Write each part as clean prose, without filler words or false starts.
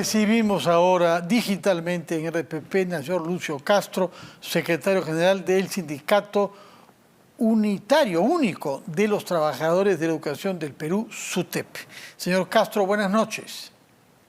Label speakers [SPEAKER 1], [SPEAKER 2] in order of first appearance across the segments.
[SPEAKER 1] Recibimos ahora digitalmente en RPP a señor Lucio Castro, secretario general del Sindicato Unitario Único de los Trabajadores de la Educación del Perú, SUTEP. Señor Castro, buenas noches.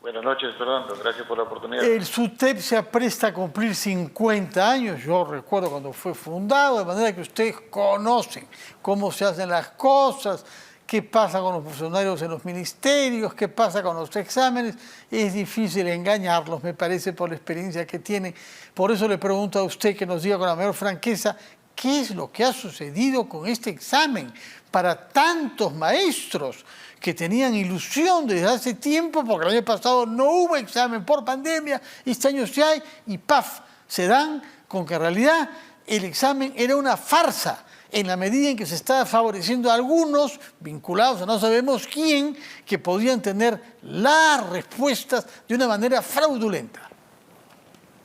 [SPEAKER 2] Buenas noches, Fernando. Gracias por la oportunidad.
[SPEAKER 1] El SUTEP se apresta a cumplir 50 años. Yo recuerdo cuando fue fundado, de manera que ustedes conocen cómo se hacen las cosas, qué pasa con los funcionarios en los ministerios, qué pasa con los exámenes. Es difícil engañarlos, me parece, por la experiencia que tienen. Por eso le pregunto a usted que nos diga con la mayor franqueza, ¿qué es lo que ha sucedido con este examen para tantos maestros que tenían ilusión desde hace tiempo, porque el año pasado no hubo examen por pandemia, este año sí hay, y ¡paf!, se dan con que en realidad el examen era una farsa, en la medida en que se estaba favoreciendo a algunos, vinculados a no sabemos quién, que podían tener las respuestas de una manera fraudulenta.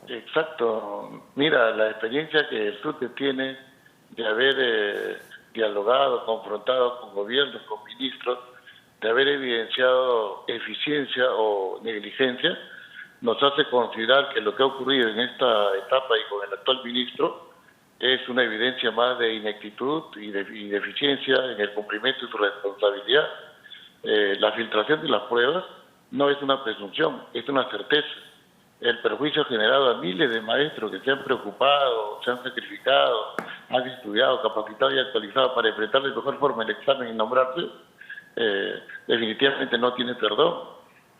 [SPEAKER 2] Exacto. Mira, la experiencia que el SUTEP tiene de haber dialogado, confrontado con gobiernos, con ministros, de haber evidenciado eficiencia o negligencia, nos hace considerar que lo que ha ocurrido en esta etapa y con el actual ministro es una evidencia más de ineptitud y de eficiencia en el cumplimiento de su responsabilidad. La filtración de las pruebas no es una presunción, es una certeza. El perjuicio generado a miles de maestros que se han preocupado, se han sacrificado, han estudiado, capacitado y actualizado para enfrentar de mejor forma el examen y nombrarse, definitivamente no tiene perdón.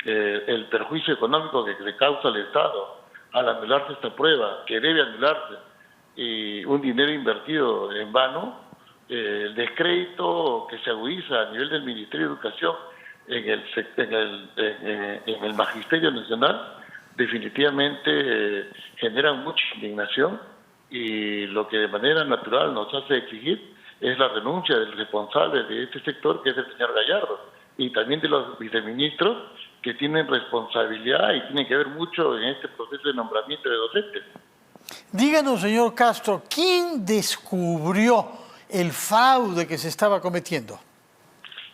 [SPEAKER 2] El perjuicio económico que le causa al Estado al anularse esta prueba, que debe anularse, y un dinero invertido en vano, el descrédito que se agudiza a nivel del Ministerio de Educación en el Magisterio Nacional, definitivamente generan mucha indignación, y lo que de manera natural nos hace exigir es la renuncia del responsable de este sector, que es el señor Gallardo, y también de los viceministros que tienen responsabilidad y tienen que ver mucho en este proceso de nombramiento de docentes.
[SPEAKER 1] Díganos, señor Castro, ¿quién descubrió el fraude que se estaba cometiendo?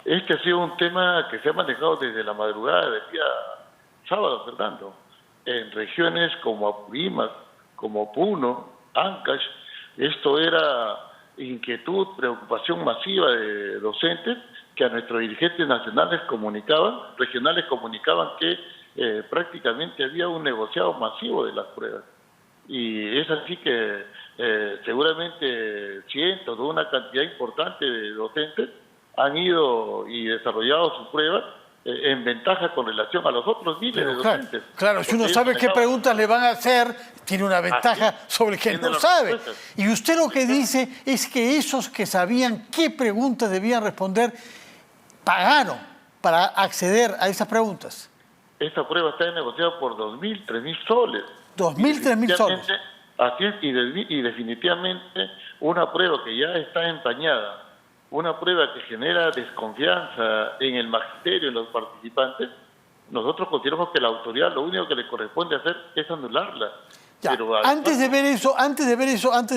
[SPEAKER 2] Este ha sido un tema que se ha manejado desde la madrugada del día sábado, Fernando, en regiones como Apurímac, como Puno, Ancash. Esto era inquietud, preocupación masiva de docentes que a nuestros dirigentes nacionales regionales comunicaban que prácticamente había un negociado masivo de las pruebas. Y es así que seguramente cientos o una cantidad importante de docentes han ido y desarrollado su prueba en ventaja con relación a los otros miles de docentes.
[SPEAKER 1] Claro, si uno sabe qué preguntas le van a hacer, tiene una ventaja sobre el que no sabe. Y usted lo que dice es que esos que sabían qué preguntas debían responder, pagaron para acceder a esas preguntas.
[SPEAKER 2] Esta prueba está negociada por 2.000, 3.000 soles.
[SPEAKER 1] 2.000, 3.000 soles.
[SPEAKER 2] Así es, y definitivamente una prueba que ya está empañada, una prueba que genera desconfianza en el magisterio, en los participantes, nosotros consideramos que la autoridad lo único que le corresponde hacer es anularla.
[SPEAKER 1] Ya,
[SPEAKER 2] pero
[SPEAKER 1] antes de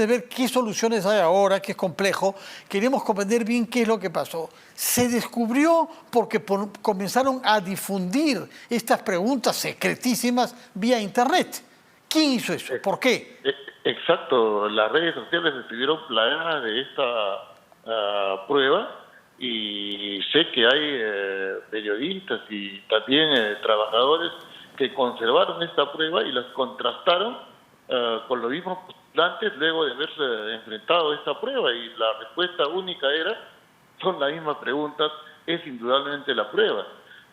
[SPEAKER 1] ver qué soluciones hay ahora, que es complejo, queremos comprender bien qué es lo que pasó. Se descubrió porque comenzaron a difundir estas preguntas secretísimas vía Internet. ¿Quién hizo eso? ¿Por qué?
[SPEAKER 2] Exacto, las redes sociales estuvieron plagadas de esta prueba, y sé que hay periodistas y también trabajadores que conservaron esta prueba y las contrastaron con los mismos postulantes luego de haberse enfrentado a esta prueba, y la respuesta única son las mismas preguntas, es indudablemente la prueba.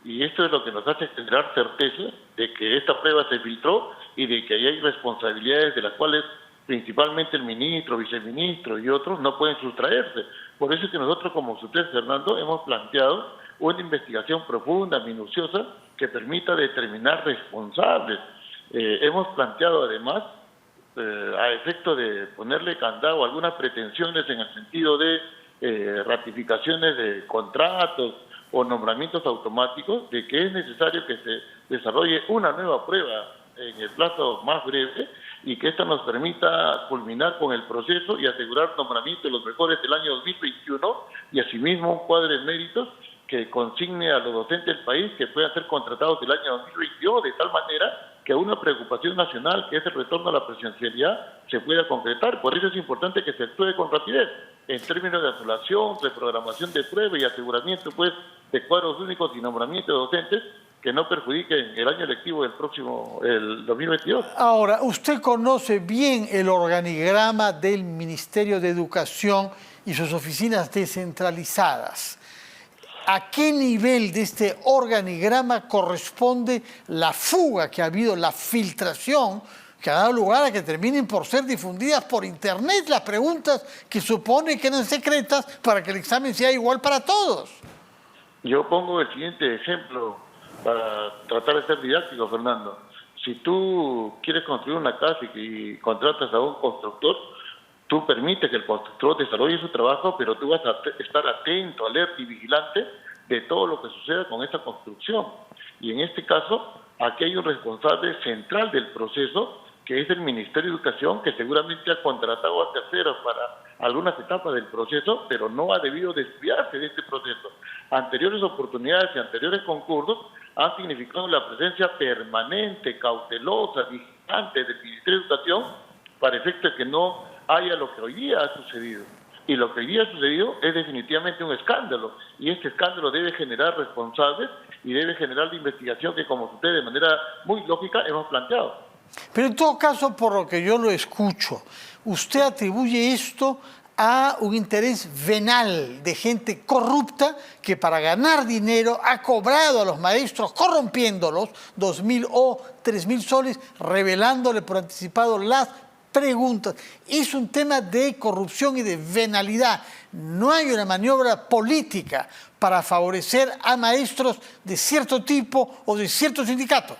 [SPEAKER 2] Y esto es lo que nos hace generar certeza de que esta prueba se filtró y de que ahí hay responsabilidades de las cuales principalmente el ministro, viceministro y otros no pueden sustraerse. Por eso es que nosotros como SUTEP, Fernando, hemos planteado una investigación profunda, minuciosa, que permita determinar responsables. Hemos planteado además, a efecto de ponerle candado a algunas pretensiones en el sentido de ratificaciones de contratos o nombramientos automáticos, de que es necesario que se desarrolle una nueva prueba en el plazo más breve, y que esta nos permita culminar con el proceso y asegurar nombramiento de los mejores del año 2021, y asimismo un cuadro de méritos que consigne a los docentes del país que puedan ser contratados el año 2022, de tal manera que una preocupación nacional, que es el retorno a la presencialidad, se pueda concretar. Por eso es importante que se actúe con rapidez, en términos de anulación, reprogramación de pruebas y aseguramiento pues, de cuadros únicos y nombramiento de docentes que no perjudiquen el año lectivo del próximo, el 2022.
[SPEAKER 1] Ahora, usted conoce bien el organigrama del Ministerio de Educación y sus oficinas descentralizadas. ¿A qué nivel de este organigrama corresponde la fuga que ha habido, la filtración que ha dado lugar a que terminen por ser difundidas por Internet las preguntas que supone que eran secretas para que el examen sea igual para todos?
[SPEAKER 2] Yo pongo el siguiente ejemplo para tratar de ser didáctico, Fernando. Si tú quieres construir una casa y contratas a un constructor, tú permites que el constructor desarrolle su trabajo, pero tú vas a estar atento, alerta y vigilante de todo lo que suceda con esta construcción. Y en este caso, aquí hay un responsable central del proceso, que es el Ministerio de Educación, que seguramente ha contratado a terceros para algunas etapas del proceso, pero no ha debido desviarse de este proceso. Anteriores oportunidades y anteriores concursos han significado la presencia permanente, cautelosa, vigilante del Ministerio de Educación, para efecto de que no haya lo que hoy día ha sucedido. Y lo que hoy día ha sucedido es definitivamente un escándalo. Y este escándalo debe generar responsables y debe generar la investigación que, como usted de manera muy lógica, hemos planteado.
[SPEAKER 1] Pero en todo caso, por lo que yo lo escucho, usted atribuye esto a un interés venal de gente corrupta que para ganar dinero ha cobrado a los maestros, corrompiéndolos 2.000 o 3.000 soles, revelándole por anticipado las preguntas. Es un tema de corrupción y de venalidad. No hay una maniobra política para favorecer a maestros de cierto tipo o de cierto sindicato.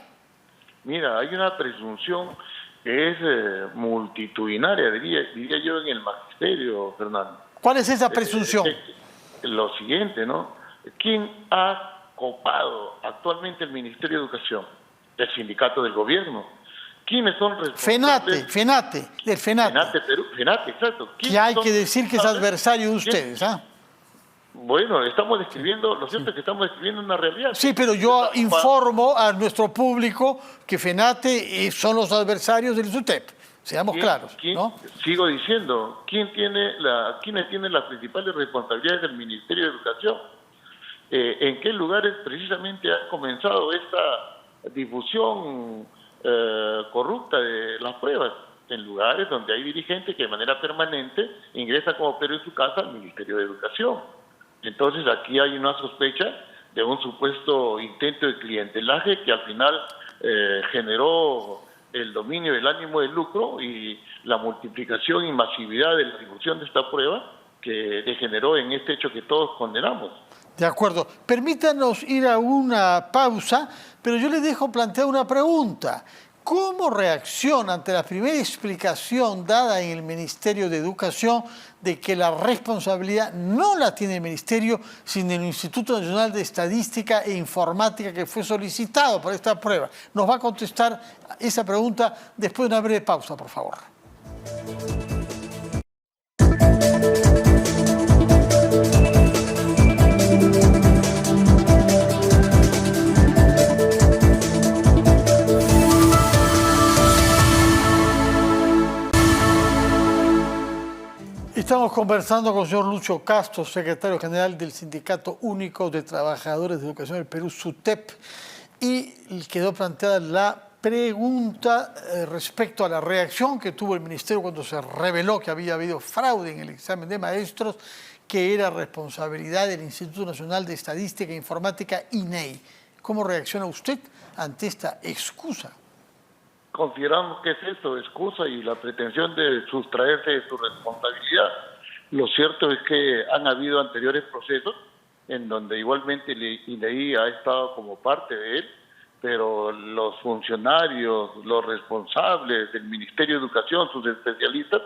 [SPEAKER 2] Mira, hay una presunción que es multitudinaria, diría yo, en el magisterio, Fernando.
[SPEAKER 1] ¿Cuál es esa presunción?
[SPEAKER 2] Lo siguiente, ¿no? ¿Quién ha copado actualmente el Ministerio de Educación? El sindicato del gobierno. ¿Quiénes son responsables?
[SPEAKER 1] FENATE, del FENATE.
[SPEAKER 2] FENATE, Perú, FENATE, exacto.
[SPEAKER 1] Que hay que decir que es adversario de ustedes, ¿ah?
[SPEAKER 2] Bueno, estamos describiendo, lo cierto es que estamos describiendo una realidad.
[SPEAKER 1] Sí, pero yo informo a nuestro público que FENATE son los adversarios del SUTEP. Seamos claros, ¿no?
[SPEAKER 2] Sigo diciendo, ¿quiénes tienen las principales responsabilidades del Ministerio de Educación? ¿En qué lugares precisamente ha comenzado esta difusión corrupta de las pruebas? En lugares donde hay dirigentes que de manera permanente ingresan como perro en su casa al Ministerio de Educación. Entonces aquí hay una sospecha de un supuesto intento de clientelaje que al final generó el dominio del ánimo de lucro y la multiplicación y masividad de la difusión de esta prueba que degeneró en este hecho que todos condenamos.
[SPEAKER 1] De acuerdo. Permítanos ir a una pausa, pero yo le dejo plantear una pregunta. ¿Cómo reacciona ante la primera explicación dada en el Ministerio de Educación de que la responsabilidad no la tiene el Ministerio, sino el Instituto Nacional de Estadística e Informática que fue solicitado para esta prueba? Nos va a contestar esa pregunta después de una breve pausa, por favor. Estamos conversando con el señor Lucho Castro, secretario general del Sindicato Único de Trabajadores de Educación del Perú, SUTEP, y quedó planteada la pregunta respecto a la reacción que tuvo el Ministerio cuando se reveló que había habido fraude en el examen de maestros, que era responsabilidad del Instituto Nacional de Estadística e Informática, INEI. ¿Cómo reacciona usted ante esta excusa?
[SPEAKER 2] Consideramos que es eso, excusa y la pretensión de sustraerse de su responsabilidad. Lo cierto es que han habido anteriores procesos en donde igualmente INEI ha estado como parte de él, pero los funcionarios, los responsables del Ministerio de Educación, sus especialistas,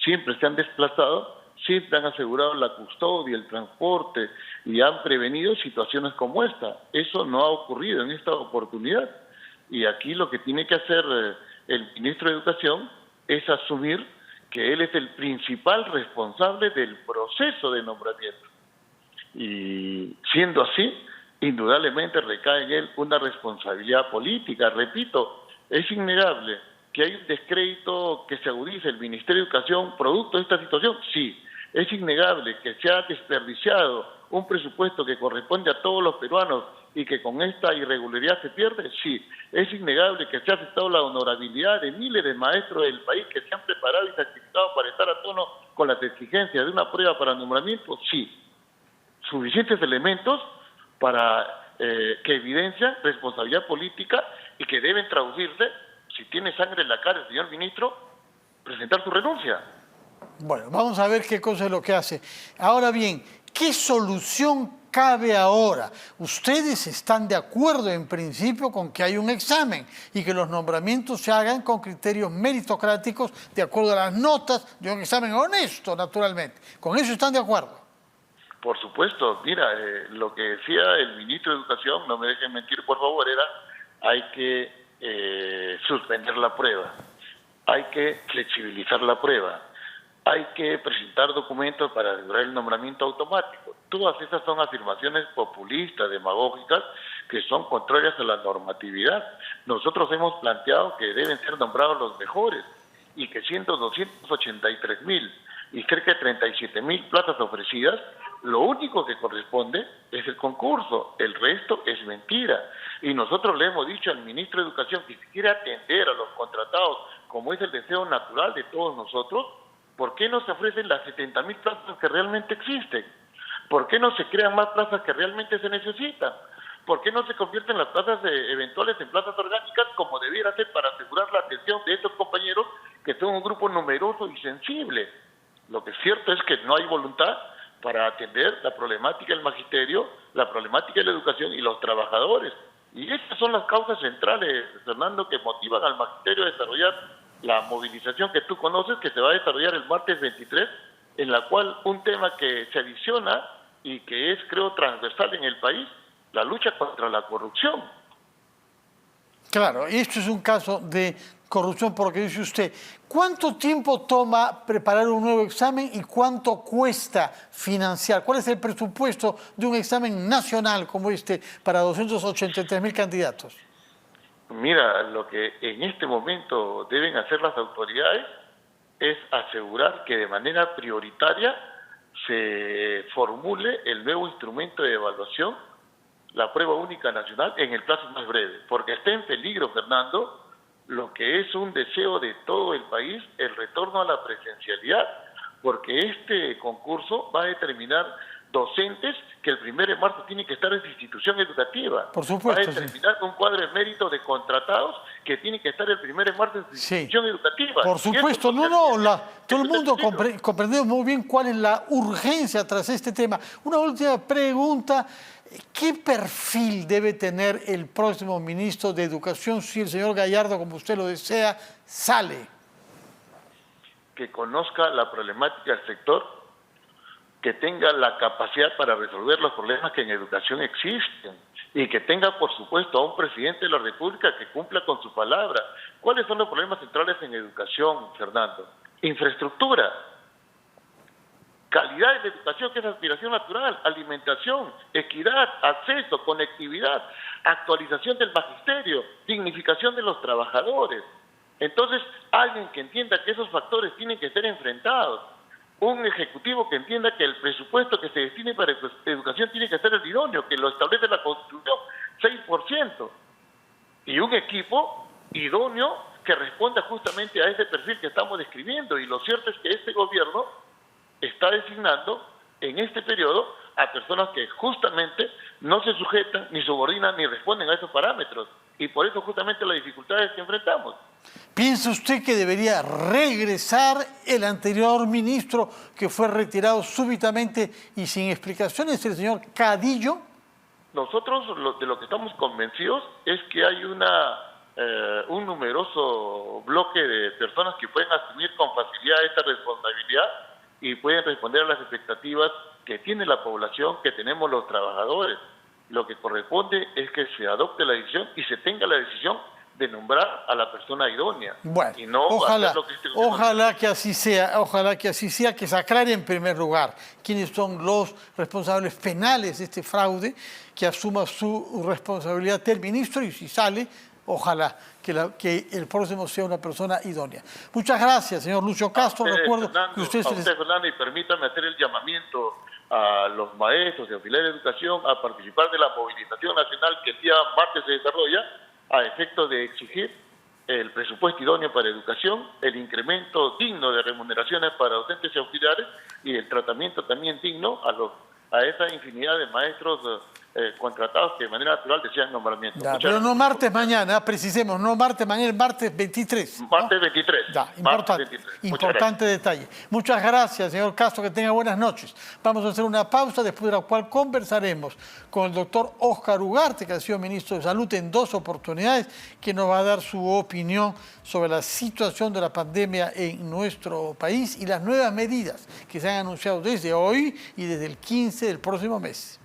[SPEAKER 2] siempre se han desplazado, siempre han asegurado la custodia, el transporte y han prevenido situaciones como esta. Eso no ha ocurrido en esta oportunidad. Y aquí lo que tiene que hacer el ministro de Educación es asumir que él es el principal responsable del proceso de nombramiento. Y siendo así, indudablemente recae en él una responsabilidad política. Repito, es innegable que hay un descrédito que se agudiza el Ministerio de Educación producto de esta situación. Sí, es innegable que se ha desperdiciado un presupuesto que corresponde a todos los peruanos y que con esta irregularidad se pierde. Sí, es innegable que se ha afectado la honorabilidad de miles de maestros del país que se han preparado y sacrificado para estar a tono con las exigencias de una prueba para nombramiento. Sí, suficientes elementos para que evidencian responsabilidad política y que deben traducirse, si tiene sangre en la cara el señor ministro, presentar su renuncia.
[SPEAKER 1] Bueno, vamos a ver qué cosa es lo que hace. Ahora bien, ¿qué solución cabe ahora? Ustedes están de acuerdo en principio con que hay un examen y que los nombramientos se hagan con criterios meritocráticos de acuerdo a las notas de un examen honesto, naturalmente. ¿Con eso están de acuerdo?
[SPEAKER 2] Por supuesto, mira, lo que decía el ministro de Educación, no me dejen mentir por favor, era hay que suspender la prueba, hay que flexibilizar la prueba, hay que presentar documentos para asegurar el nombramiento automático. Todas esas son afirmaciones populistas, demagógicas, que son contrarias a la normatividad. Nosotros hemos planteado que deben ser nombrados los mejores y que siendo 283.000 y cerca de 37.000 plazas ofrecidas, lo único que corresponde es el concurso, el resto es mentira. Y nosotros le hemos dicho al ministro de Educación que si quiere atender a los contratados, como es el deseo natural de todos nosotros, ¿por qué no se ofrecen las 70.000 plazas que realmente existen? ¿Por qué no se crean más plazas que realmente se necesitan? ¿Por qué no se convierten las plazas eventuales en plazas orgánicas como debiera ser para asegurar la atención de estos compañeros que son un grupo numeroso y sensible? Lo que es cierto es que no hay voluntad para atender la problemática del magisterio, la problemática de la educación y los trabajadores. Y estas son las causas centrales, Fernando, que motivan al magisterio a desarrollar la movilización que tú conoces, que se va a desarrollar el martes 23, en la cual un tema que se adiciona y que es, creo, transversal en el país, la lucha contra la corrupción.
[SPEAKER 1] Claro, esto es un caso de corrupción porque dice usted, ¿cuánto tiempo toma preparar un nuevo examen y cuánto cuesta financiar? ¿Cuál es el presupuesto de un examen nacional como este para 283.000 candidatos?
[SPEAKER 2] Mira, lo que en este momento deben hacer las autoridades es asegurar que de manera prioritaria se formule el nuevo instrumento de evaluación, la prueba única nacional, en el plazo más breve, porque está en peligro, Fernando, lo que es un deseo de todo el país, el retorno a la presencialidad, porque este concurso va a determinar docentes que el 1 de marzo tienen que estar en su institución educativa.
[SPEAKER 1] Por supuesto,
[SPEAKER 2] va a determinar un cuadro de mérito de contratados que tienen que estar el 1 de marzo en su institución educativa.
[SPEAKER 1] Por supuesto, todo el mundo comprendemos muy bien cuál es la urgencia tras este tema. Una última pregunta. ¿Qué perfil debe tener el próximo ministro de Educación si el señor Gallardo, como usted lo desea, sale?
[SPEAKER 2] Que conozca la problemática del sector, que tenga la capacidad para resolver los problemas que en educación existen y que tenga, por supuesto, a un presidente de la República que cumpla con su palabra. ¿Cuáles son los problemas centrales en educación, Fernando? Infraestructura. Calidad de educación, que es aspiración natural, alimentación, equidad, acceso, conectividad, actualización del magisterio, dignificación de los trabajadores. Entonces, alguien que entienda que esos factores tienen que ser enfrentados, un ejecutivo que entienda que el presupuesto que se destine para educación tiene que ser el idóneo, que lo establece la Constitución, 6%, y un equipo idóneo que responda justamente a ese perfil que estamos describiendo. Y lo cierto es que este gobierno está designando en este periodo a personas que justamente no se sujetan, ni subordinan, ni responden a esos parámetros. Y por eso justamente las dificultades que enfrentamos.
[SPEAKER 1] ¿Piensa usted que debería regresar el anterior ministro que fue retirado súbitamente y sin explicaciones, el señor Cadillo?
[SPEAKER 2] Nosotros de lo que estamos convencidos es que hay un numeroso bloque de personas que pueden asumir con facilidad esta responsabilidad y pueden responder a las expectativas que tiene la población, que tenemos los trabajadores. Lo que corresponde es que se adopte la decisión y se tenga la decisión de nombrar a la persona idónea.
[SPEAKER 1] Bueno,
[SPEAKER 2] y no
[SPEAKER 1] ojalá,
[SPEAKER 2] hacer lo que este gobierno
[SPEAKER 1] ojalá que así sea, ojalá que así sea, que se aclare en primer lugar quiénes son los responsables penales de este fraude, que asuma su responsabilidad el ministro y si sale, ojalá que el próximo sea una persona idónea. Muchas gracias, señor Lucio Castro. Recuerdo
[SPEAKER 2] Fernando,
[SPEAKER 1] que usted
[SPEAKER 2] a usted, Fernando, y permítame hacer el llamamiento a los maestros y auxiliares de educación a participar de la movilización nacional que el día martes se desarrolla a efecto de exigir el presupuesto idóneo para educación, el incremento digno de remuneraciones para docentes y auxiliares y el tratamiento también digno a esa infinidad de maestros contratados que de manera natural desean nombramiento.
[SPEAKER 1] Ya, pero no martes mañana, precisemos, no martes mañana, el martes 23.
[SPEAKER 2] Martes 23.
[SPEAKER 1] Ya, importante,
[SPEAKER 2] 23.
[SPEAKER 1] importante detalle. Muchas gracias, señor Castro, que tenga buenas noches. Vamos a hacer una pausa, después de la cual conversaremos con el doctor Óscar Ugarte, que ha sido ministro de Salud en 2 oportunidades, que nos va a dar su opinión sobre la situación de la pandemia en nuestro país y las nuevas medidas que se han anunciado desde hoy y desde el 15 del próximo mes.